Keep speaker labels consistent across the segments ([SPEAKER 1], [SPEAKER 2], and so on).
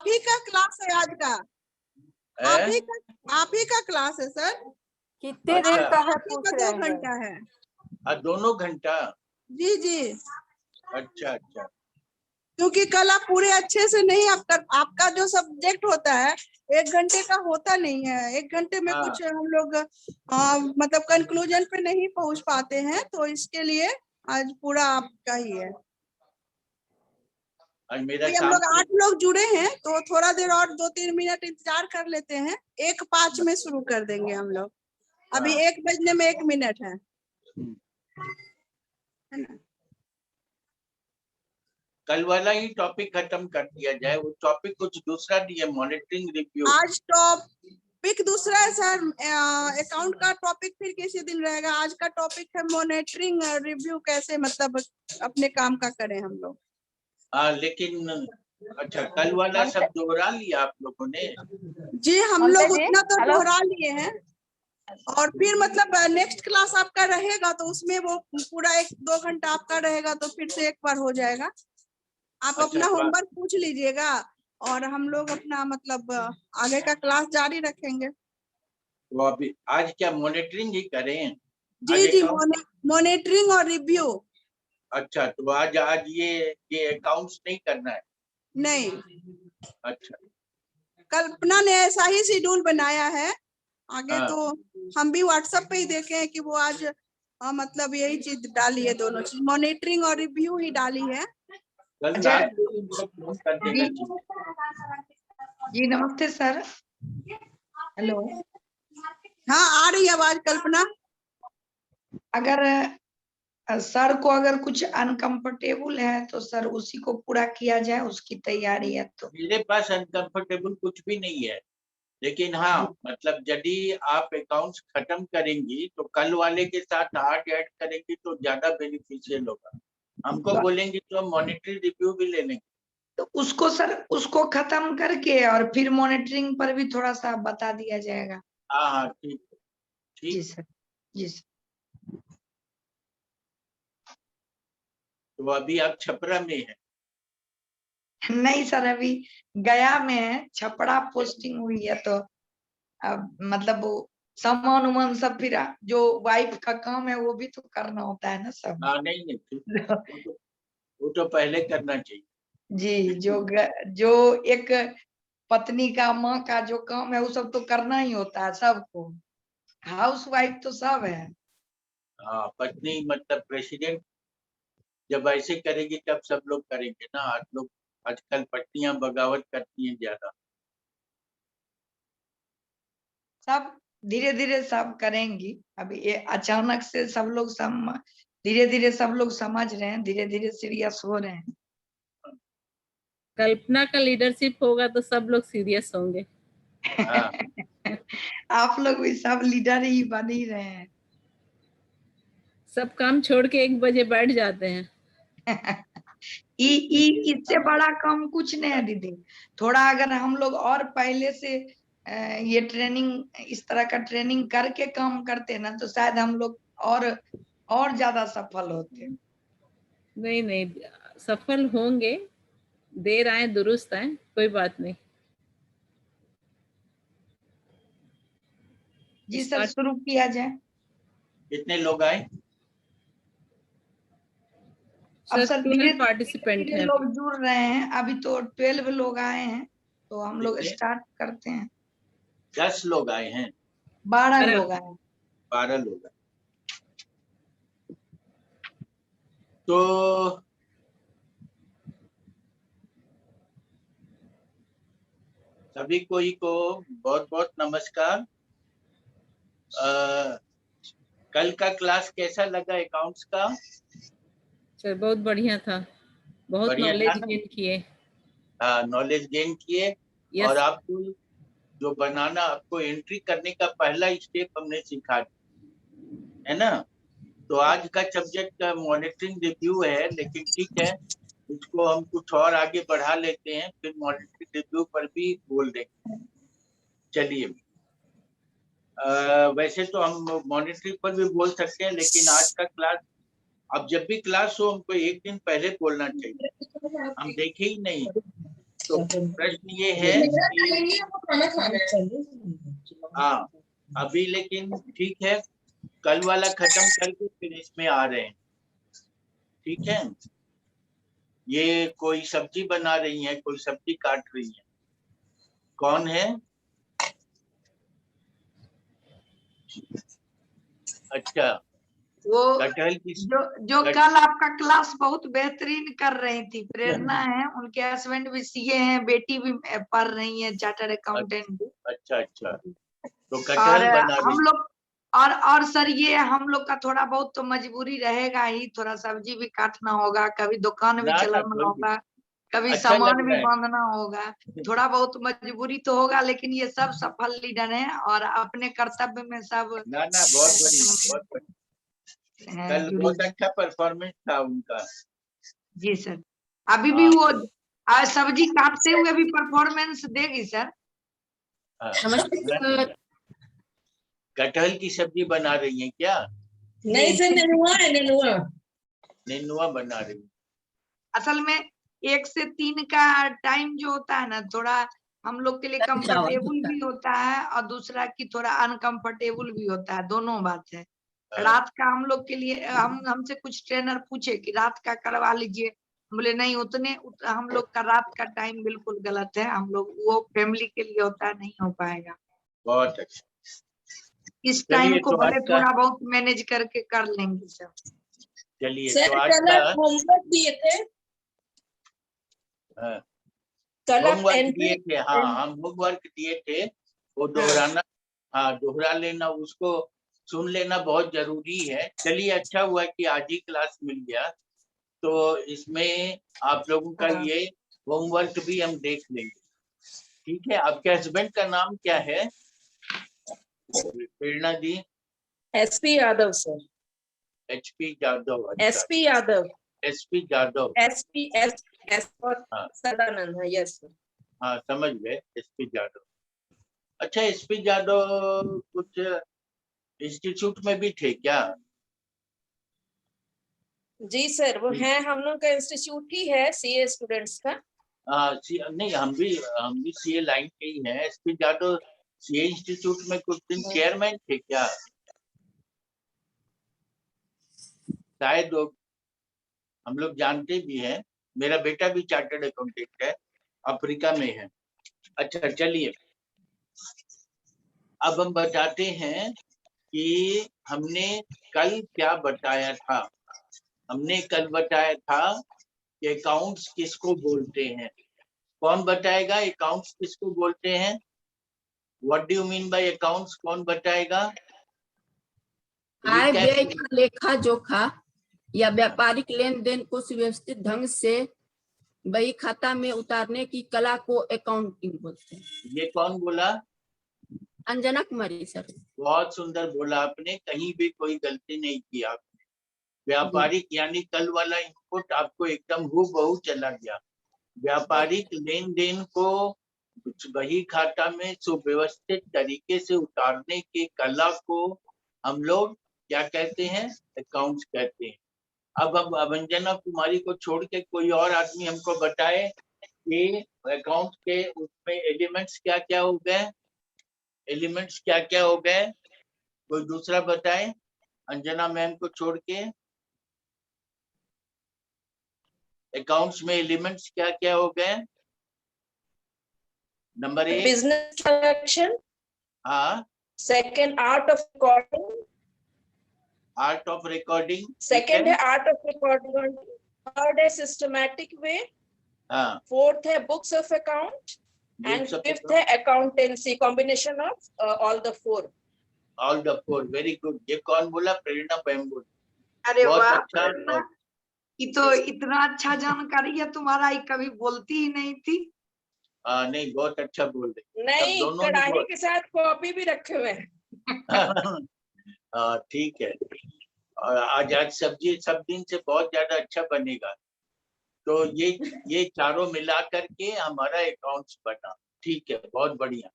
[SPEAKER 1] ही का क्लास है आज का। आप ही का क्लास है सर।
[SPEAKER 2] कितने देर का है
[SPEAKER 1] आप ही
[SPEAKER 2] पूछ
[SPEAKER 1] का
[SPEAKER 2] रहे
[SPEAKER 1] 2
[SPEAKER 2] हैं।
[SPEAKER 1] घंटा है।
[SPEAKER 3] दोनों घंटा?
[SPEAKER 1] जी जी।
[SPEAKER 3] अच्छा अच्छा।
[SPEAKER 1] क्योंकि कल आप पूरे अच्छे से नहीं आपका जो सब्जेक्ट होता है 1 घंटे का होता नहीं है। 1 घंटे में
[SPEAKER 3] हाँ।
[SPEAKER 1] कुछ हम लोग मतलब कंक्लूजन पे नहीं पहुंच पाते हैं, तो इसके लिए आज पूरा आपका ही है।
[SPEAKER 3] मेरा
[SPEAKER 1] हम लोग 8 लोग जुड़े हैं, तो थोड़ा देर और 2-3 मिनट इंतजार कर लेते हैं। 1:05 में शुरू कर देंगे हम लोग। अभी 1 बजने में 1 मिनट है ना।
[SPEAKER 3] कल वाला ही टॉपिक खत्म कर दिया जाए। वो टॉपिक कुछ दूसरा दिया, मॉनिटरिंग रिव्यू।
[SPEAKER 1] आज टॉपिक दूसरा है सर। अकाउंट का टॉपिक फिर किसी दिन रहेगा। आज का टॉपिक है मॉनिटरिंग रिव्यू, कैसे मतलब अपने काम का करें हम लोग।
[SPEAKER 3] लेकिन अच्छा, कल वाला सब दोहरा लिया आप लोगों ने?
[SPEAKER 1] जी, हम लोग
[SPEAKER 2] जी,
[SPEAKER 1] उतना तो
[SPEAKER 2] हेलो।
[SPEAKER 1] दोहरा लिए हैं। और फिर मतलब नेक्स्ट क्लास आपका रहेगा, तो उसमें वो पूरा 1-2 घंटा आपका रहेगा, तो फिर से एक बार हो जाएगा। आप
[SPEAKER 3] अच्छा,
[SPEAKER 1] अपना होमवर्क पूछ लीजिएगा और हम लोग अपना मतलब आगे का क्लास जारी रखेंगे।
[SPEAKER 3] तो अभी आज क्या मॉनिटरिंग ही करें?
[SPEAKER 1] जी जी, मॉनिटरिंग और रिव्यू।
[SPEAKER 3] अच्छा, तो आज ये अकाउंट्स नहीं करना है?
[SPEAKER 1] नहीं,
[SPEAKER 3] अच्छा,
[SPEAKER 1] कल्पना ने ऐसा ही शेड्यूल बनाया है। आगे
[SPEAKER 3] हाँ।
[SPEAKER 1] तो हम भी व्हाट्सएप पे ही देखे हैं कि वो आज मतलब यही चीज डाली है, दोनों चीज मॉनिटरिंग और रिव्यू ही डाली है।
[SPEAKER 3] कल
[SPEAKER 2] अच्छा।
[SPEAKER 3] रात को उनको फोन कर देना चाहिए।
[SPEAKER 2] जी नमस्ते सर। हेलो।
[SPEAKER 1] हाँ, आ रही है आवाज कल्पना।
[SPEAKER 2] अगर सर को अगर कुछ अनकंफर्टेबल है तो सर उसी को पूरा किया जाए, उसकी तैयारी है तो।
[SPEAKER 3] मेरे पास अनकंफर्टेबल कुछ भी नहीं है, लेकिन हाँ मतलब यदि आप अकाउंट्स खत्म करेंगी तो कल वाले के साथ 8 ऐड करेंगी तो ज्यादा बेनिफिशियल होगा। हमको बोलेंगे तो हम मॉनिटरी रिव्यू भी ले लेंगे।
[SPEAKER 2] तो उसको सर, उसको खत्म करके और फिर मॉनिटरिंग पर भी थोड़ा सा बता दिया जाएगा।
[SPEAKER 3] हाँ हाँ, ठीक है,
[SPEAKER 2] जी
[SPEAKER 3] ठीक।
[SPEAKER 2] सर। जी सर।
[SPEAKER 3] तो अभी आप छपरा में है?
[SPEAKER 2] नहीं सर, अभी गया में है, छपरा पोस्टिंग हुई है, तो अब मतलब वो सामान उमान सब, फिर जो वाइफ का काम है वो भी तो करना होता है ना सब।
[SPEAKER 3] हाँ, नहीं नहीं, ठीक। वो तो पहले करना चाहिए।
[SPEAKER 2] जी, जो एक पत्नी का, माँ का जो काम है वो सब तो करना ही होता है सबको। हाउस वाइफ तो सब है।
[SPEAKER 3] हाँ, पत्नी मतलब प्रेसिडेंट जब ऐसे करेगी तब सब लोग करेंगे ना। आज लोग आजकल पत्नियां बगावत करती हैं ज्यादा।
[SPEAKER 2] सब धीरे धीरे सब करेंगी। अभी ये अचानक से सब लोग धीरे धीरे सब लोग समझ रहे हैं, धीरे धीरे सीरियस हो रहे हैं।
[SPEAKER 4] कल्पना का लीडरशिप होगा तो सब लोग सीरियस होंगे।
[SPEAKER 3] हाँ।
[SPEAKER 2] आप लोग भी सब लीडर ही बन ही रहे हैं।
[SPEAKER 4] सब काम छोड़ के 1 बजे बैठ जाते हैं।
[SPEAKER 2] इससे बड़ा काम कुछ नहीं है दीदी। थोड़ा अगर हम लोग और पहले से ये ट्रेनिंग, इस तरह का ट्रेनिंग करके काम करते ना, तो शायद हम लोग और ज्यादा सफल होते।
[SPEAKER 4] नहीं नहीं, सफल होंगे। देर आए दुरुस्त आए, कोई बात नहीं।
[SPEAKER 2] जी सर, शुरू किया जाए।
[SPEAKER 3] कितने लोग आए?
[SPEAKER 2] अब सर धीरे
[SPEAKER 4] 12 पार्टिसिपेंट
[SPEAKER 2] धीरे
[SPEAKER 4] हैं।
[SPEAKER 2] लोग जुड़ रहे हैं। अभी तो 12 लोग आए हैं, तो हम लोग
[SPEAKER 3] कितने?
[SPEAKER 2] स्टार्ट करते हैं।
[SPEAKER 3] 10 लोग आए हैं।
[SPEAKER 2] 12 लोग आए हैं।
[SPEAKER 3] 12 लोग आए। तो सभी को बहुत बहुत नमस्कार। कल का क्लास कैसा लगा अकाउंट्स का?
[SPEAKER 4] सर बहुत बढ़िया था, बहुत
[SPEAKER 3] बढ़िया
[SPEAKER 4] नॉलेज
[SPEAKER 3] था ना?
[SPEAKER 4] गेन किए।
[SPEAKER 3] हाँ, नॉलेज गेन किए। और आपको जो बनाना, आपको एंट्री करने का पहला स्टेप हमने सिखा दिया है ना। तो आज का सब्जेक्ट मॉनिटरिंग रिव्यू है, लेकिन ठीक है, इसको हम कुछ और आगे बढ़ा लेते हैं, फिर मॉनिटरिंग रिव्यू पर भी बोल देंगे। चलिए, वैसे तो हम मॉनिटरिंग पर भी बोल सकते हैं, लेकिन आज का क्लास, अब जब भी क्लास हो हमको एक दिन पहले बोलना चाहिए। हम देखे ही नहीं तो प्रश्न ये है कि हाँ अभी लेकिन ठीक है, कल वाला खत्म करके फिर इसमें आ रहे हैं, ठीक है। ये कोई सब्जी बना रही है, कोई सब्जी काट रही है, कौन है? अच्छा,
[SPEAKER 2] वो
[SPEAKER 3] कटहल की
[SPEAKER 2] जो कल आपका क्लास बहुत बेहतरीन कर रही थी, प्रेरणा है, उनके हस्बैंड भी सीए हैं, बेटी भी पढ़ रही है चार्टर्ड अकाउंटेंट।
[SPEAKER 3] अच्छा अच्छा, तो
[SPEAKER 2] और
[SPEAKER 3] कटहल बना रही
[SPEAKER 2] हम लोग और सर ये हम लोग का थोड़ा बहुत तो मजबूरी रहेगा ही, थोड़ा सब्जी भी काटना होगा, कभी दुकान भी
[SPEAKER 3] ना
[SPEAKER 2] चलाना
[SPEAKER 3] कोई
[SPEAKER 2] होगा, कभी
[SPEAKER 3] अच्छा
[SPEAKER 2] सामान
[SPEAKER 3] लग
[SPEAKER 2] भी
[SPEAKER 3] रहा है।
[SPEAKER 2] बांधना होगा, थोड़ा बहुत मजबूरी तो होगा, लेकिन ये सब सफल लीडर है और अपने कर्तव्य में सब
[SPEAKER 3] ना बहुत बढ़िया, बहुत बढ़िया। कल
[SPEAKER 2] जुड़ी
[SPEAKER 3] बहुत
[SPEAKER 2] है।
[SPEAKER 3] अच्छा परफॉर्मेंस था उनका।
[SPEAKER 2] जी सर, अभी भी
[SPEAKER 3] हाँ,
[SPEAKER 2] वो आज सब्जी काटते हुए भी परफॉर्मेंस देगी सर।
[SPEAKER 3] हाँ।
[SPEAKER 5] नमस्ते सर।
[SPEAKER 3] कटहल की सब्जी बना रही है क्या?
[SPEAKER 5] नहीं सर, नेनुआ है, नेनुआ।
[SPEAKER 3] नेनुआ बना रही है।
[SPEAKER 2] असल में 1 से 3 का टाइम जो होता है ना, थोड़ा हम लोग के लिए कंफर्टेबल भी होता है और दूसरा की थोड़ा अनकंफर्टेबल भी होता है, दोनों बात है। रात का हम लोग के लिए हमसे कुछ ट्रेनर पूछे कि रात का करवा लीजिए, बोले नहीं हम लोग का रात का टाइम बिल्कुल गलत है, हम लोग वो फैमिली के लिए होता है, नहीं हो पाएगा।
[SPEAKER 3] बहुत अच्छा।
[SPEAKER 2] इस टाइम को
[SPEAKER 3] तो
[SPEAKER 2] भले
[SPEAKER 3] आज का
[SPEAKER 2] थोड़ा बहुत मैनेज करके कर लेंगे सर।
[SPEAKER 3] चलिए
[SPEAKER 5] सर
[SPEAKER 3] तो आज
[SPEAKER 5] कल
[SPEAKER 3] का
[SPEAKER 5] आप होमवर्क दिए थे, कल आप
[SPEAKER 3] होमवर्क
[SPEAKER 5] एंट्री।
[SPEAKER 3] दिए थे। हाँ, हम होमवर्क दिए थे, वो दोहराना, हाँ दोहरा लेना, उसको सुन लेना बहुत जरूरी है। चलिए अच्छा हुआ कि आज ही क्लास मिल गया, तो इसमें आप लोगों का
[SPEAKER 5] हाँ।
[SPEAKER 3] ये होमवर्क भी हम देख लेंगे, ठीक है। आपके हस्बैंड का नाम क्या है? Prerna ji?
[SPEAKER 5] SP Yadav sir.
[SPEAKER 3] HP Yadav. अच्छा,
[SPEAKER 5] SP Yadav.
[SPEAKER 3] SP Yadav.
[SPEAKER 5] SP S और
[SPEAKER 3] हाँ
[SPEAKER 5] सदानंद है। Yes sir.
[SPEAKER 3] हाँ, समझ गए, SP यादव। अच्छा, SP यादव कुछ इंस्टीट्यूट में भी थे क्या?
[SPEAKER 5] जी सर, वो है, हम लोग का इंस्टीट्यूट ही है सीए स्टूडेंट्स का।
[SPEAKER 3] नहीं, हम भी CA लाइन के ही हैं। SP यादव CA इंस्टीट्यूट में कुछ दिन चेयरमैन थे क्या? शायद हम लोग जानते भी हैं, मेरा बेटा भी चार्टर्ड अकाउंटेंट है, अफ्रीका में है। अच्छा चलिए, अब हम बताते हैं कि हमने कल क्या बताया था। हमने कल बताया था कि अकाउंट्स किसको बोलते हैं। कौन बताएगा अकाउंट्स किसको बोलते हैं? What do you mean by accounts? कौन बताएगा?
[SPEAKER 6] आय व्यय का लेखा जोखा या व्यापारिक लेन देन को सुव्यवस्थित ढंग से बही खाता में उतारने की कला को अकाउंटिंग बोलते हैं।
[SPEAKER 3] ये कौन बोला?
[SPEAKER 6] अंजना कुमारी सर।
[SPEAKER 3] बहुत सुंदर बोला आपने, कहीं भी कोई गलती नहीं की आपने। व्यापारिक यानी कल वाला इनपुट आपको एकदम हूबहू चला गया। व्यापारिक लेन देन को बही खाता में सुव्यवस्थित तरीके से उतारने की कला को हम लोग क्या कहते हैं? अकाउंट्स कहते हैं। अब अंजना कुमारी को छोड़ के कोई और आदमी हमको बताए कि अकाउंट के उसमें एलिमेंट्स क्या क्या हो गए? एलिमेंट्स क्या क्या हो गए? कोई दूसरा बताए अंजना मैम को छोड़ के। अकाउंट्स में एलिमेंट्स क्या क्या हो गए? Number 1
[SPEAKER 5] business transaction.
[SPEAKER 3] हाँ,
[SPEAKER 5] second art of recording.
[SPEAKER 3] Art of recording.
[SPEAKER 5] Second है आर्ट ऑफ रिकॉर्डिंग। थर्ड है सिस्टमैटिक वे।
[SPEAKER 3] हाँ,
[SPEAKER 5] फोर्थ है books of account and fifth है accountancy, combination of all the four.
[SPEAKER 3] All the four, very good. ये कौन बोला? प्रेरणा ma'am बोली।
[SPEAKER 2] अरे
[SPEAKER 3] बहुत
[SPEAKER 2] वाह
[SPEAKER 3] अच्छा।
[SPEAKER 2] प्रेरणा, ये तो इतना अच्छा जानकारी है तुम्हारा, ये कभी बोलती ही नहीं थी।
[SPEAKER 3] नहीं, बहुत अच्छा बोल रहे।
[SPEAKER 5] नहीं,
[SPEAKER 3] दोनों ने
[SPEAKER 5] कढ़ाई
[SPEAKER 3] बोल
[SPEAKER 5] के साथ कॉपी भी रखे हुए हैं।
[SPEAKER 3] ठीक है। और आज सब्जी सब दिन से बहुत ज्यादा अच्छा बनेगा। तो ये चारों मिला करके हमारा अकाउंट्स बना। ठीक है, बहुत बढ़िया।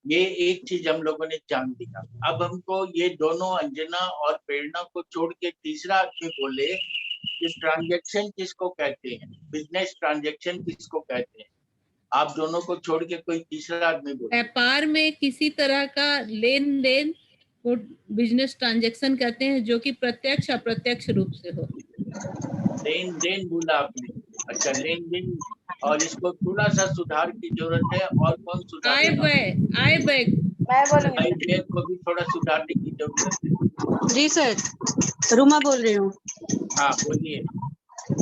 [SPEAKER 3] ये एक चीज हम लोगों ने जान लिया। अब हमको ये दोनों अंजना और प्रेरणा को छोड़ के तीसरा आदमी बोले कि ट्रांजैक्शन किसको कहते हैं, बिजनेस ट्रांजैक्शन किसको कहते हैं। आप दोनों को छोड़ के कोई तीसरा आदमी बोले।
[SPEAKER 4] व्यापार में किसी तरह का लेन देन को बिजनेस ट्रांजैक्शन कहते हैं जो कि प्रत्यक्ष अप्रत्यक्ष रूप से हो।
[SPEAKER 3] लेन देन बोला आपने, अच्छा लेन देन, और इसको थोड़ा सा सुधार की जरूरत है। और कौन
[SPEAKER 4] आय
[SPEAKER 3] सुधारेगा?
[SPEAKER 4] व्यय, आय व्यय,
[SPEAKER 5] मैं बोलूंगी
[SPEAKER 3] आय व्यय को भी थोड़ा सुधारने की जरूरत है।
[SPEAKER 7] जी सर, रुमा बोल रही हूँ।
[SPEAKER 3] हाँ बोलिए।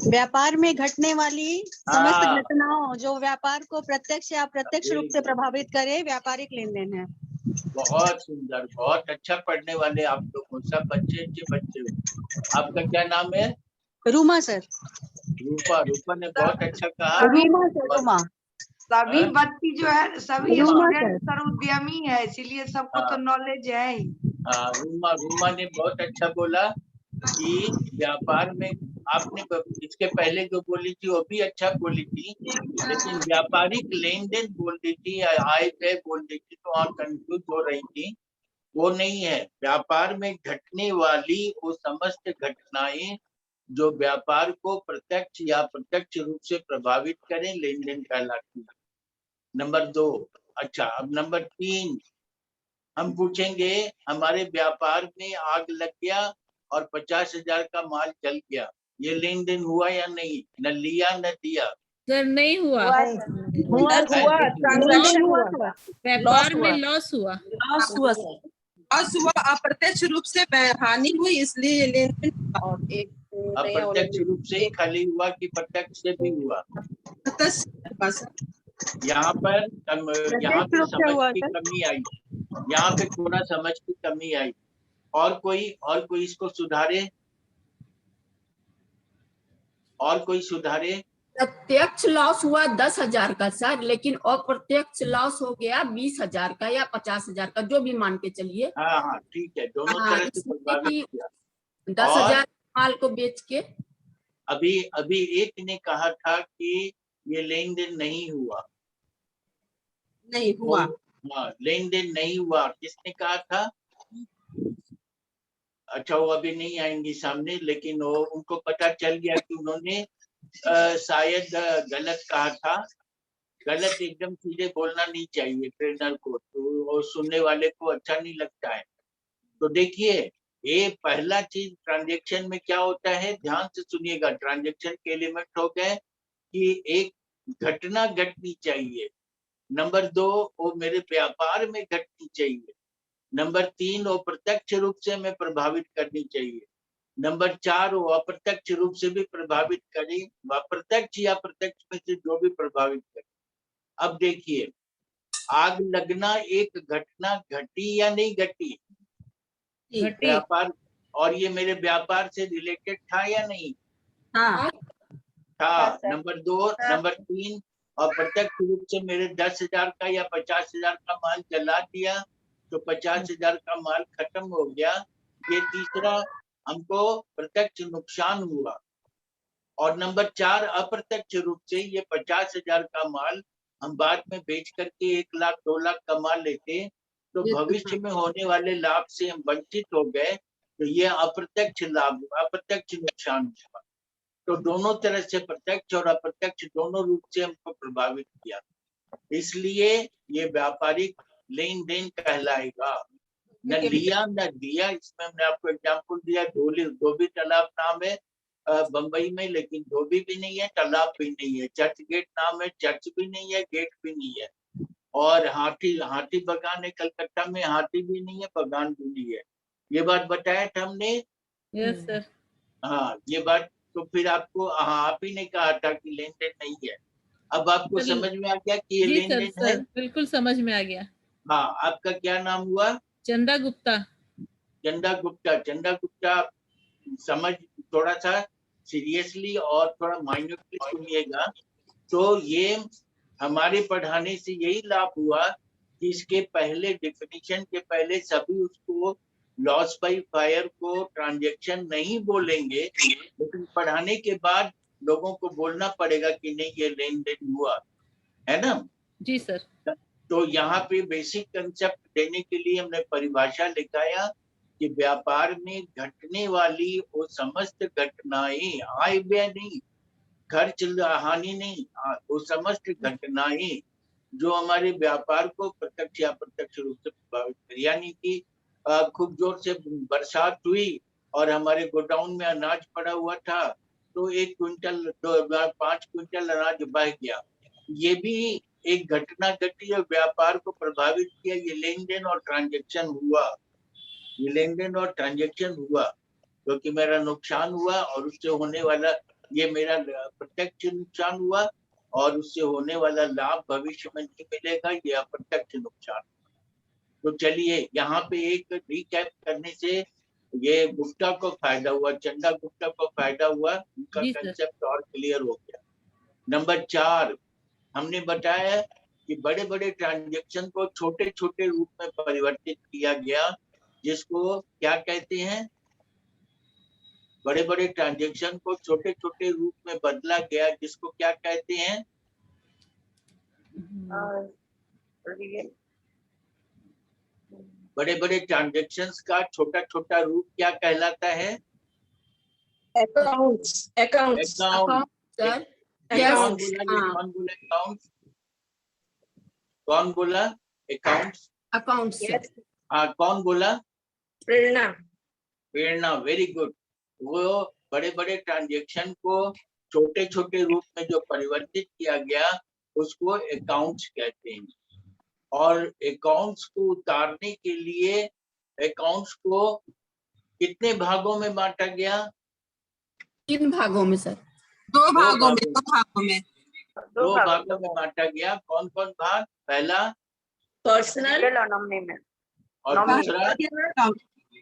[SPEAKER 7] व्यापार में घटने वाली समस्त
[SPEAKER 3] हाँ।
[SPEAKER 7] घटनाओं जो व्यापार को प्रत्यक्ष या अप्रत्यक्ष रूप से प्रभावित करे, व्यापारिक लेन देन है।
[SPEAKER 3] बहुत सुंदर, बहुत अच्छा पढ़ने वाले आप लोग हो, सब अच्छे अच्छे बच्चे हो। आपका क्या नाम है?
[SPEAKER 7] रुमा सर।
[SPEAKER 3] रूपा। रूपा ने बहुत अच्छा कहा।
[SPEAKER 7] रुमा सर, रुमा।
[SPEAKER 2] सभी
[SPEAKER 3] हाँ?
[SPEAKER 2] बच्ची जो है, सभी
[SPEAKER 7] रुमा
[SPEAKER 2] स्टूडेंट
[SPEAKER 7] सर।
[SPEAKER 2] सर उद्यमी है, इसीलिए सबको तो
[SPEAKER 3] हाँ।
[SPEAKER 2] नॉलेज है ही।
[SPEAKER 3] रूमा ने बहुत अच्छा बोला कि व्यापार में, आपने इसके पहले जो बोली थी वो भी अच्छा बोली थी, लेकिन व्यापारिक लेन देन बोल दी थी, आय व्यय बोल दी थी, तो वहाँ कंफ्यूज हो रही थी। वो नहीं है। व्यापार में घटने वाली वो समस्त घटनाएं जो व्यापार को प्रत्यक्ष या अप्रत्यक्ष रूप से प्रभावित करें, लेन देन कहलाती है। नंबर 2। अच्छा, अब नंबर 3 हम पूछेंगे, हमारे व्यापार में आग लग गया और 50,000 का माल जल गया, ये लेन देन हुआ या नहीं? न लिया न दिया।
[SPEAKER 4] सर नहीं हुआ,
[SPEAKER 5] हुआ ट्रांजैक्शन हुआ,
[SPEAKER 4] व्यापार
[SPEAKER 5] Loss
[SPEAKER 4] में
[SPEAKER 5] हुआ।
[SPEAKER 4] लॉस हुआ।
[SPEAKER 7] लॉस हुआ सर।
[SPEAKER 1] लॉस हुआ, अप्रत्यक्ष रूप से हानि हुई, इसलिए लेन देन
[SPEAKER 5] और एक नया
[SPEAKER 3] अप्रत्यक्ष रूप से ही
[SPEAKER 5] एक
[SPEAKER 3] खाली हुआ कि प्रत्यक्ष से भी हुआ?
[SPEAKER 1] बस।
[SPEAKER 3] यहाँ पर यहाँ पे
[SPEAKER 7] रूप से
[SPEAKER 3] समझ
[SPEAKER 7] हुआ
[SPEAKER 3] की
[SPEAKER 7] सर।
[SPEAKER 3] कमी आई, यहाँ पे थोड़ा समझ की कमी आई। और कोई इसको सुधारे? और कोई सुधारे?
[SPEAKER 6] प्रत्यक्ष लॉस हुआ 10,000 का सर, लेकिन अप्रत्यक्ष लॉस हो गया 20,000 का या 50,000 का, जो भी मान के चलिए।
[SPEAKER 3] हाँ हाँ ठीक है, दोनों
[SPEAKER 6] हाँ,
[SPEAKER 3] तरह से
[SPEAKER 6] इसमें
[SPEAKER 3] प्रभावित
[SPEAKER 6] कि
[SPEAKER 3] किया।
[SPEAKER 6] 10,000 माल को बेच के।
[SPEAKER 3] अभी एक ने कहा था कि ये लेन देन नहीं हुआ।
[SPEAKER 1] नहीं हुआ।
[SPEAKER 3] हाँ, लेन देन नहीं हुआ, किसने कहा था? अच्छा, वो अभी नहीं आएंगी सामने, लेकिन वो उनको पता चल गया कि उन्होंने शायद गलत कहा था। गलत एकदम सीधे बोलना नहीं चाहिए ट्रेनर को, तो सुनने वाले को अच्छा नहीं लगता है। तो देखिए, ये पहला चीज ट्रांजैक्शन में क्या होता है, ध्यान से सुनिएगा। ट्रांजैक्शन के एलिमेंट हो गए कि एक घटना घटनी चाहिए। नंबर 2, वो मेरे व्यापार में घटनी चाहिए। नंबर 3, वो प्रत्यक्ष रूप से मैं प्रभावित करनी चाहिए। नंबर 4, वो अप्रत्यक्ष रूप से भी प्रभावित करे, प्रत्यक्ष या प्रत्यक्ष में से जो भी प्रभावित करे। अब देखिए, आग लगना एक घटना घटी या नहीं घटी?
[SPEAKER 4] घटी।
[SPEAKER 3] व्यापार, और ये मेरे व्यापार से रिलेटेड था या नहीं
[SPEAKER 7] हाँ।
[SPEAKER 3] था? नंबर 2, नंबर 3, और प्रत्यक्ष रूप से मेरे 10,000 का या 50,000 का माल जला दिया, तो 50,000 का माल खत्म हो गया। ये तीसरा हमको प्रत्यक्ष नुकसान हुआ। और नंबर 4, अप्रत्यक्ष रूप से ये 50,000 का माल हम बाद में बेच करके 1 लाख 2 लाख कमा लेते, तो भविष्य में होने वाले लाभ से हम वंचित हो गए, तो ये अप्रत्यक्ष लाभ, अप्रत्यक्ष नुकसान हुआ। तो दोनों तरह से, प्रत्यक्ष और अप्रत्यक्ष दोनों रूप से हमको प्रभावित किया, इसलिए ये व्यापारिक लेन देन कहलाएगा। न लिया न दिया। इसमें हमने आपको एग्जाम्पल दिया, धोबी तालाब नाम है बंबई में, लेकिन धोबी भी नहीं है, तालाब भी नहीं है। चर्च गेट नाम है, चर्च भी नहीं है, गेट भी नहीं है। और हाथी बगान है कलकत्ता में, हाथी भी नहीं है, बगान भी नहीं है। ये बात बताया था हमने।
[SPEAKER 4] Yes sir.
[SPEAKER 3] हाँ, ये बात तो फिर आपको, हाँ, आप ही ने कहा था कि लेन देन नहीं है। अब आपको समझ में आ गया कि ये
[SPEAKER 4] जी
[SPEAKER 3] लेन
[SPEAKER 4] सर,
[SPEAKER 3] देन है?
[SPEAKER 4] बिल्कुल समझ में आ गया।
[SPEAKER 3] हाँ, आपका क्या नाम हुआ?
[SPEAKER 4] चंदा गुप्ता।
[SPEAKER 3] चंदा गुप्ता। चंदा गुप्ता, समझ थोड़ा सा सीरियसली और थोड़ा माइन्यूटली सुनिएगा। तो ये हमारे पढ़ाने से यही लाभ हुआ कि इसके पहले, डेफिनेशन के पहले सभी उसको लॉस बाय फायर को ट्रांजैक्शन नहीं बोलेंगे, लेकिन पढ़ाने के बाद लोगों को बोलना पड़ेगा कि नहीं ये लेन देन हुआ है ना।
[SPEAKER 4] जी सर।
[SPEAKER 3] तो यहाँ पे बेसिक कंसेप्ट देने के लिए हमने परिभाषा लिखाया कि व्यापार में घटने वाली वो समस्त घटनाएं, आय व्यय नहीं, खर्च हानि नहीं, वो समस्त घटना ही जो हमारे व्यापार को प्रत्यक्ष या अप्रत्यक्ष रूप से प्रभावित करी। यानी कि खूब जोर से बरसात हुई और हमारे गोडाउन में अनाज पड़ा हुआ था, तो 1 क्विंटल 5 क्विंटल अनाज बह गया। ये भी एक घटना घटी और व्यापार को प्रभावित किया। ये लेन देन और ट्रांजेक्शन हुआ, ये लेन देन और ट्रांजेक्शन हुआ, क्योंकि मेरा नुकसान हुआ और उससे होने वाला, ये मेरा प्रत्यक्ष नुकसान हुआ और उससे होने वाला लाभ भविष्य में नहीं मिलेगा, ये अप्रत्यक्ष नुकसान। तो चलिए यहाँ पे एक रिकैप करने से ये गुप्ता को फायदा हुआ, चंदा गुप्ता को फायदा हुआ, उनका कंसेप्ट और क्लियर हो गया। नंबर 4 हमने बताया कि बड़े बड़े ट्रांजेक्शन को छोटे छोटे रूप में परिवर्तित किया गया, जिसको क्या कहते हैं? बड़े बड़े ट्रांजेक्शन को छोटे छोटे रूप में बदला गया, जिसको क्या कहते हैं? बड़े बड़े ट्रांजेक्शन्स का छोटा छोटा रूप क्या कहलाता है?
[SPEAKER 5] Accounts.
[SPEAKER 3] अकाउंट।
[SPEAKER 6] सर
[SPEAKER 3] कौन बोला अकाउंट? कौन बोला अकाउंट्स?
[SPEAKER 6] Account
[SPEAKER 5] Yes.
[SPEAKER 3] हाँ, कौन बोला?
[SPEAKER 5] प्रेरणा.
[SPEAKER 3] प्रेरणा, वेरी गुड। वो बड़े बड़े ट्रांजेक्शन को छोटे छोटे रूप में जो परिवर्तित किया गया उसको अकाउंट्स कहते हैं। और अकाउंट्स को उतारने के लिए अकाउंट्स को कितने भागों में बांटा गया?
[SPEAKER 6] 3 भागों में सर।
[SPEAKER 8] 2 भागों में।
[SPEAKER 3] 2 भागों में बांटा गया। कौन कौन भाग? पहला
[SPEAKER 5] पर्सनल
[SPEAKER 3] और दूसरा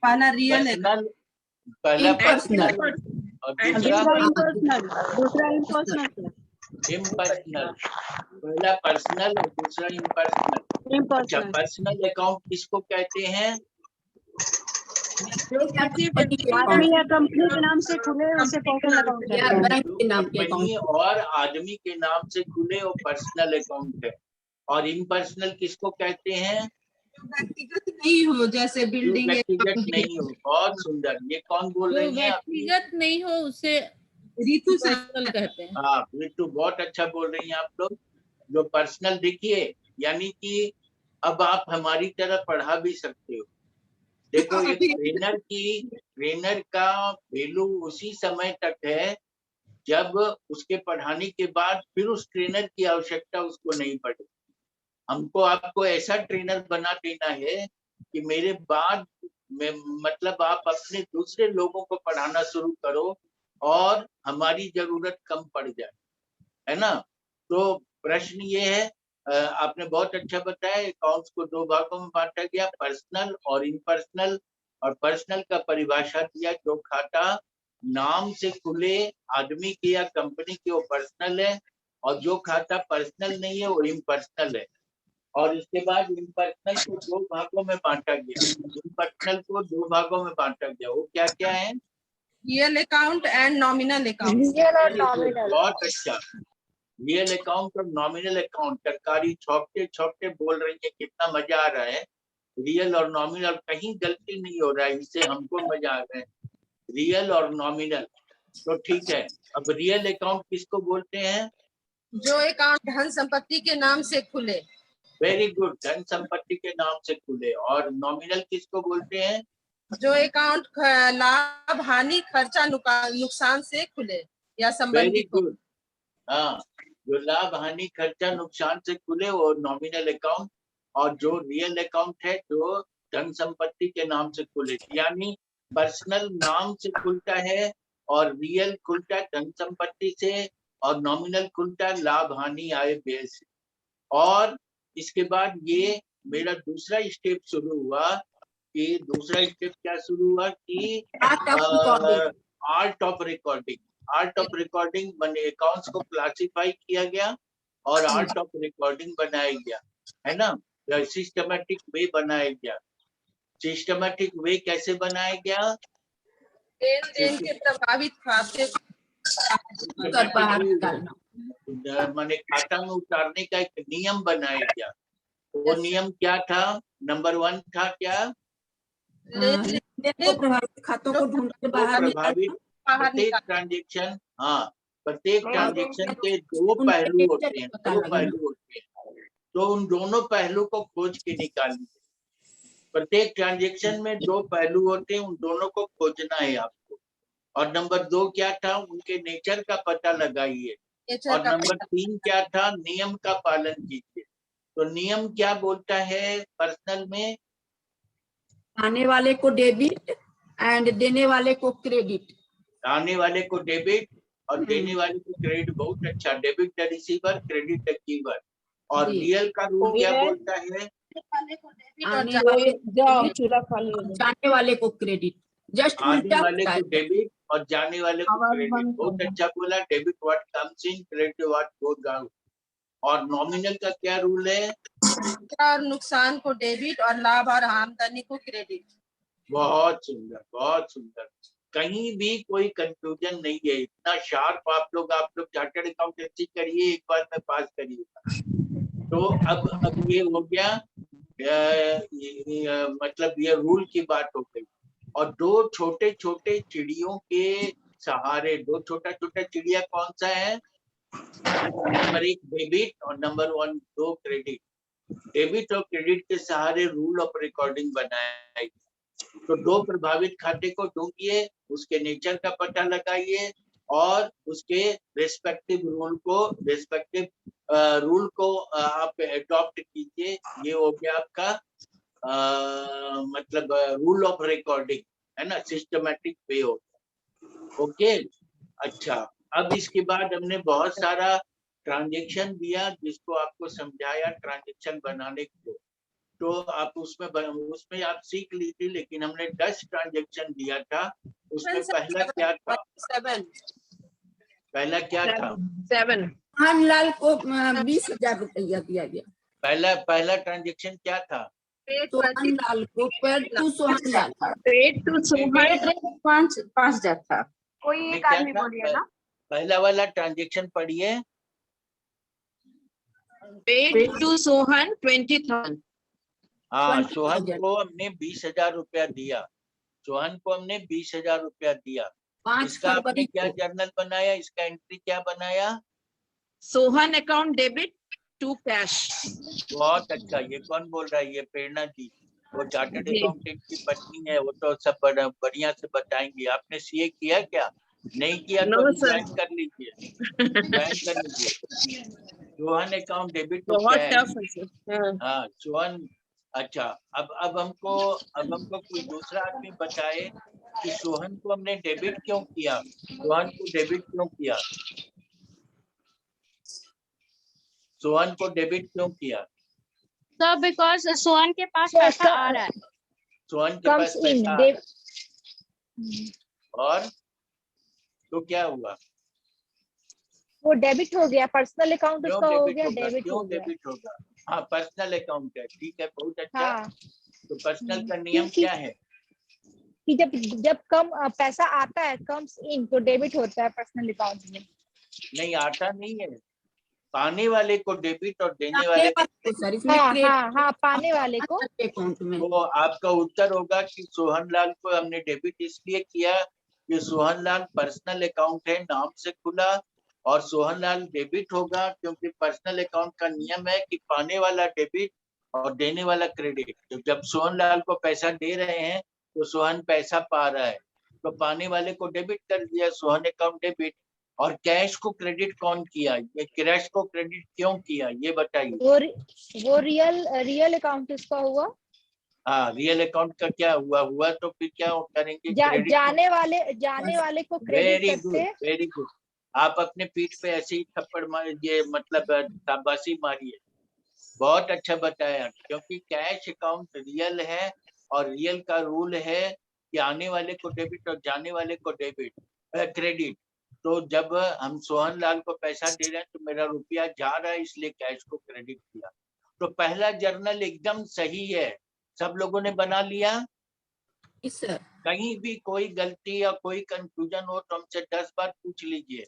[SPEAKER 8] पहला रियल है,
[SPEAKER 3] पर्सनल, पहला पर्सनल और दूसरा इम्पर्सनल। पहला पर्सनल और दूसरा इम्पर्सनल। अच्छा, पर्सनल अकाउंट किसको कहते हैं?
[SPEAKER 7] आदमी या कंपनी के नाम से खुले उसे पर्सनल अकाउंट
[SPEAKER 6] या बैंक के नाम के
[SPEAKER 3] कंपनी
[SPEAKER 6] अकाउंट।
[SPEAKER 3] और आदमी के नाम से खुले और पर्सनल अकाउंट है। और इम्पर्सनल किसको कहते हैं?
[SPEAKER 8] व्यक्तिगत नहीं हो, जैसे बिल्डिंग
[SPEAKER 3] व्यक्तिगत नहीं हो। बहुत सुंदर। ये कौन बोल
[SPEAKER 4] जो
[SPEAKER 3] रही है अभी?
[SPEAKER 4] व्यक्तिगत नहीं हो उसे
[SPEAKER 8] ऋतु से
[SPEAKER 4] पर्सनल कहते हैं।
[SPEAKER 3] हाँ ऋतु, बहुत अच्छा बोल रही हैं आप लोग। जो पर्सनल, देखिए यानी कि अब आप हमारी तरह पढ़ा भी सकते हो। देखो, एक ट्रेनर का वैल्यू उसी समय तक है जब उसके पढ़ाने के बाद फिर उस ट्रेनर की आवश्यकता उसको नहीं पड़े। हमको आपको ऐसा ट्रेनर बना देना है कि मेरे बाद में, मतलब आप अपने दूसरे लोगों को पढ़ाना शुरू करो और हमारी जरूरत कम पड़ जाए, है ना? तो प्रश्न ये है, आपने बहुत अच्छा बताया। अकाउंट्स को 2 भागों में बांटा गया, पर्सनल और इम्पर्सनल। और पर्सनल का परिभाषा दिया, जो खाता नाम से खुले आदमी के या कंपनी के वो पर्सनल है, और जो खाता पर्सनल नहीं है वो इम्पर्सनल है। और इसके बाद इम्पर्सनल को 2 भागों में बांटा गया। इम्पर्सनल को 2 भागों में बांटा गया, वो क्या क्या है?
[SPEAKER 8] Real account and nominal account.
[SPEAKER 5] Real और नॉमिनल.
[SPEAKER 3] बहुत अच्छा। रियल अकाउंट और नॉमिनल अकाउंट। सरकारी छौकते छौकते बोल रही है, कितना मजा आ रहा है। रियल और नॉमिनल, कहीं गलती नहीं हो रहा है, इससे हमको मजा आ रहा है। रियल और नॉमिनल, तो ठीक है। अब रियल अकाउंट किसको बोलते हैं?
[SPEAKER 8] जो अकाउंट धन संपत्ति के नाम से खुले।
[SPEAKER 3] वेरी गुड, धन संपत्ति के नाम से खुले। और नॉमिनल किसको बोलते हैं?
[SPEAKER 8] जो अकाउंट लाभ हानि खर्चा नुकसान से खुले या
[SPEAKER 3] वेरी
[SPEAKER 8] संबंधित हो।
[SPEAKER 3] गुड। हाँ, जो लाभ हानि खर्चा नुकसान से खुले वो नॉमिनल अकाउंट। और जो रियल अकाउंट है जो धन संपत्ति के नाम से खुले, यानी पर्सनल नाम से खुलता है और रियल खुलता है धन संपत्ति से, और नॉमिनल खुलता है लाभ हानि आय व्यय से। और इसके बाद ये मेरा दूसरा स्टेप शुरू हुआ कि दूसरा स्टेप क्या शुरू हुआ कि art of recording. Art of recording बने, अकाउंट्स को क्लासिफाई किया गया और आर्ट ऑफ रिकॉर्डिंग बनाया गया, है ना? सिस्टमैटिक वे बनाया गया। सिस्टमैटिक वे कैसे बनाया गया?
[SPEAKER 8] लेन देन के प्रभावित खाते
[SPEAKER 3] माने खाता में उतारने का एक नियम बनाया गया। वो नियम क्या था? नंबर 1 था क्या?
[SPEAKER 6] प्रभावित खातों को ढूंढ के बाहर
[SPEAKER 3] प्रभावित प्रत्येक ट्रांजेक्शन, हाँ, प्रत्येक ट्रांजेक्शन के दो पहलू होते हैं, तो उन दोनों पहलू को खोज के निकालिए। प्रत्येक ट्रांजेक्शन में दो पहलू होते हैं, उन दोनों को खोजना है आपको। और नंबर 2 क्या था, उनके नेचर का पता लगाइए। और नंबर 3 क्या था, नियम का पालन कीजिए। तो नियम क्या बोलता है पर्सनल में?
[SPEAKER 6] आने वाले को डेबिट एंड देने वाले को क्रेडिट।
[SPEAKER 3] आने वाले को डेबिट और देने वाले को क्रेडिट। बहुत अच्छा। Debit the receiver, credit the giver. और
[SPEAKER 6] जी।
[SPEAKER 3] रियल का रूल क्या बोलता है?
[SPEAKER 6] आने वाले
[SPEAKER 7] जाने वाले को क्रेडिट।
[SPEAKER 6] जस्ट
[SPEAKER 3] आने
[SPEAKER 6] उल्टा
[SPEAKER 3] वाले
[SPEAKER 6] होता
[SPEAKER 3] को
[SPEAKER 6] है।
[SPEAKER 3] डेबिट और जाने वाले को क्रेडिट। बहुत अच्छा बोला। Debit what comes in, credit what goes out. और नॉमिनल का क्या रूल है?
[SPEAKER 8] और नुकसान को डेबिट और लाभ और आमदनी को क्रेडिट।
[SPEAKER 3] बहुत सुंदर, बहुत सुंदर। कहीं भी कोई कंफ्यूजन नहीं है। इतना शार्प आप लोग चार्टर्ड अकाउंटेंसी करिए, एक बार में पास करिए। तो अब ये हो गया, मतलब ये रूल की बात हो गई। और दो छोटे छोटे चिड़ियों के सहारे, दो छोटा छोटा चिड़िया कौन सा है? नंबर 1 डेबिट और नंबर 1 2 क्रेडिट। डेबिट और क्रेडिट के सहारे रूल ऑफ रिकॉर्डिंग बनाए। तो दो प्रभावित खाते को ढूंढिए, उसके नेचर का पता लगाइए और उसके रेस्पेक्टिव रूल को आप अडॉप्ट कीजिए। ये हो गया आपका मतलब रूल ऑफ रिकॉर्डिंग, है ना, सिस्टमैटिक वे होता। ओके, अच्छा। अब इसके बाद हमने बहुत सारा ट्रांजेक्शन दिया, जिसको आपको समझाया ट्रांजेक्शन बनाने को। तो आप उसमें आप सीख लीजिए। लेकिन हमने 10 ट्रांजेक्शन दिया था। उसमें पहला क्या था?
[SPEAKER 8] 7
[SPEAKER 3] पहला क्या था?
[SPEAKER 5] 7
[SPEAKER 6] सोहनलाल को 20,000 रुपया दिया गया।
[SPEAKER 3] पहला ट्रांजेक्शन क्या था?
[SPEAKER 6] सोहनलाल को paid to Sohanlal.
[SPEAKER 5] Paid to Sohan 5,000 था।
[SPEAKER 3] कोई एक आदमी बोलिए ना। पहला वाला ट्रांजेक्शन पढ़िए।
[SPEAKER 5] Paid to Sohan 20,000।
[SPEAKER 3] हाँ, सोहन को हमने 20,000 रुपया दिया। सोहन को हमने 20,000 रुपया दिया।
[SPEAKER 6] 5
[SPEAKER 3] इसका आपने
[SPEAKER 6] फरवरी
[SPEAKER 3] क्या
[SPEAKER 6] को।
[SPEAKER 3] जर्नल बनाया? इसका एंट्री क्या बनाया?
[SPEAKER 5] Sohan account debit to cash.
[SPEAKER 3] बहुत अच्छा। ये कौन बोल रहा है? ये प्रेरणा जी। वो चार्टर्ड
[SPEAKER 5] जी।
[SPEAKER 3] अकाउंटेंट की पत्नी है, वो तो सब बढ़िया से बताएंगे। आपने सीए किया क्या? नहीं किया तो
[SPEAKER 5] No, sir.
[SPEAKER 3] ज्वाइन कर लीजिए, ज्वाइन कर लीजिए। सोहन अकाउंट डेबिट टू
[SPEAKER 5] बहुत
[SPEAKER 3] कैश।
[SPEAKER 5] टफ है सर।
[SPEAKER 3] हाँ, सोहन। अच्छा, अब हमको कोई दूसरा आदमी बताए कि सोहन को हमने डेबिट क्यों किया? सोहन को डेबिट क्यों किया? सोहन को डेबिट क्यों किया?
[SPEAKER 9] सर बिकॉज सोहन के पास पैसा आ रहा है।
[SPEAKER 3] सोहन के पास पैसा आ रहा है। और तो क्या हुआ?
[SPEAKER 9] वो डेबिट हो गया, पर्सनल अकाउंट
[SPEAKER 3] क्यों
[SPEAKER 9] उसका हो
[SPEAKER 3] डेबिट
[SPEAKER 9] गया,
[SPEAKER 3] होगा?
[SPEAKER 9] डेबिट
[SPEAKER 3] क्यों
[SPEAKER 9] हो गया।
[SPEAKER 3] डेबिट होगा? हाँ, पर्सनल अकाउंट है, ठीक है, बहुत अच्छा।
[SPEAKER 9] हाँ।
[SPEAKER 3] तो पर्सनल का नियम क्या है?
[SPEAKER 9] कि जब कम पैसा आता है, कम्स इन, तो डेबिट होता है पर्सनल अकाउंट में।
[SPEAKER 3] नहीं, आता नहीं है। पाने वाले को डेबिट और देने
[SPEAKER 6] जाने
[SPEAKER 3] वाले
[SPEAKER 6] वाले को सर, इसमें
[SPEAKER 9] हाँ
[SPEAKER 6] क्रेडिट
[SPEAKER 9] हाँ हाँ, पाने वाले को।
[SPEAKER 6] अकाउंट में।
[SPEAKER 3] तो आपका उत्तर होगा कि सोहनलाल को हमने डेबिट इसलिए किया कि सोहनलाल पर्सनल अकाउंट है, नाम से खुला। और सोहनलाल डेबिट होगा क्योंकि पर्सनल अकाउंट का नियम है कि पाने वाला डेबिट और देने वाला क्रेडिट। तो जब सोहनलाल को पैसा दे रहे हैं तो सोहन पैसा पा रहा है, तो पाने वाले को डेबिट कर दिया, सोहन अकाउंट डेबिट। और कैश को क्रेडिट कौन किया? ये कैश को क्रेडिट क्यों किया, ये बताइए।
[SPEAKER 9] वो रियल अकाउंट इसका हुआ।
[SPEAKER 3] हाँ, रियल अकाउंट का क्या हुआ तो फिर क्या करेंगे?
[SPEAKER 9] जाने वाले को क्रेडिट करते हैं।
[SPEAKER 3] Very good. आप अपने पीठ पे ऐसे ही थप्पड़ मारिए, मतलब शाबाशी मारिए। बहुत अच्छा बताया, क्योंकि कैश अकाउंट रियल है और रियल का रूल है कि आने वाले को डेबिट और जाने वाले को क्रेडिट। तो जब हम सोहनलाल को पैसा दे रहे हैं तो मेरा रुपया जा रहा है, इसलिए कैश को क्रेडिट किया। तो पहला जर्नल एकदम सही है, सब लोगों ने बना लिया।
[SPEAKER 6] सर
[SPEAKER 3] कहीं भी कोई गलती या कोई कंफ्यूजन हो तो हमसे 10 बार पूछ लीजिए,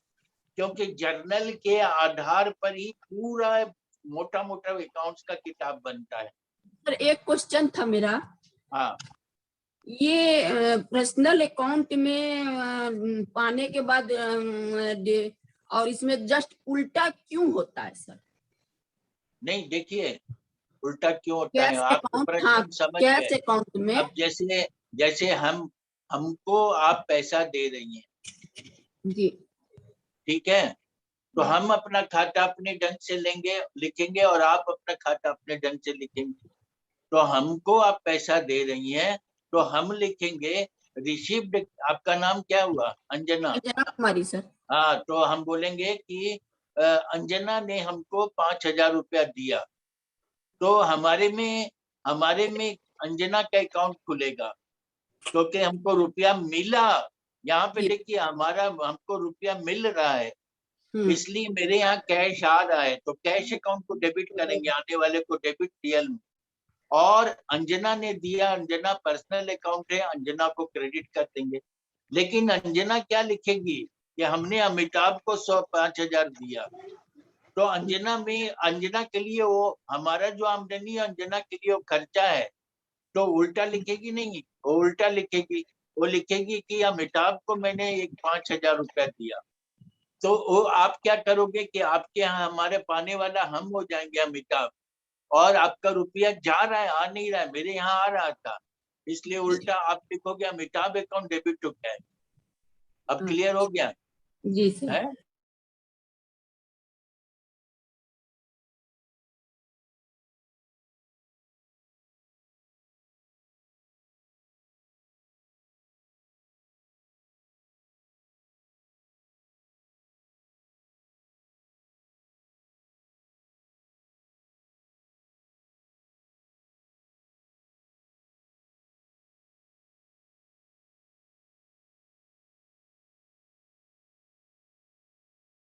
[SPEAKER 3] क्योंकि जर्नल के आधार पर ही पूरा मोटा मोटा अकाउंट्स का किताब बनता है।
[SPEAKER 6] सर एक क्वेश्चन था मेरा।
[SPEAKER 3] हाँ,
[SPEAKER 6] ये पर्सनल अकाउंट में पाने के बाद और इसमें जस्ट उल्टा क्यों होता है सर?
[SPEAKER 3] नहीं देखिए, उल्टा क्यों होता है
[SPEAKER 6] कैश
[SPEAKER 3] आप
[SPEAKER 6] अकाउंट,
[SPEAKER 3] प्रश्न
[SPEAKER 6] हाँ,
[SPEAKER 3] समझ
[SPEAKER 6] कैश
[SPEAKER 3] गए।
[SPEAKER 6] अकाउंट में
[SPEAKER 3] अब जैसे हमको आप पैसा दे रही हैं,
[SPEAKER 6] जी,
[SPEAKER 3] ठीक है, तो हम अपना खाता अपने ढंग से लिखेंगे और आप अपना खाता अपने ढंग से लिखेंगे। तो हमको आप पैसा दे रही हैं तो हम लिखेंगे रिसीव्ड। आपका नाम क्या हुआ? अंजना।
[SPEAKER 6] अंजना कुमारी सर।
[SPEAKER 3] हाँ, तो हम बोलेंगे कि अंजना ने हमको 5,000 रुपया दिया, तो हमारे में अंजना का अकाउंट खुलेगा क्योंकि हमको रुपया मिला। यहाँ पे
[SPEAKER 6] जी।
[SPEAKER 3] देखिए हमको रुपया मिल रहा है,
[SPEAKER 6] हम्म,
[SPEAKER 3] इसलिए मेरे यहाँ कैश आ रहा है, तो कैश अकाउंट को डेबिट करेंगे, आने वाले को डेबिट डीएल में। और अंजना ने दिया, अंजना पर्सनल अकाउंट है, अंजना को क्रेडिट कर देंगे। लेकिन अंजना क्या लिखेगी कि हमने अमिताभ को 5,000 दिया, तो अंजना के लिए वो हमारा जो आमदनी है अंजना के लिए वो खर्चा है, तो उल्टा लिखेगी नहीं, वो उल्टा लिखेगी, वो लिखेगी कि अमिताभ को मैंने 5,000 रुपया दिया। तो वो आप क्या करोगे कि आपके यहाँ हमारे पाने वाला हम हो जाएंगे अमिताभ, और आपका रुपया जा रहा है, आ नहीं रहा है, मेरे यहाँ आ रहा था, इसलिए उल्टा आप लिखोगे अमिताभ अकाउंट डेबिट हो गया है। अब क्लियर हो गया
[SPEAKER 6] जी सर।
[SPEAKER 3] है?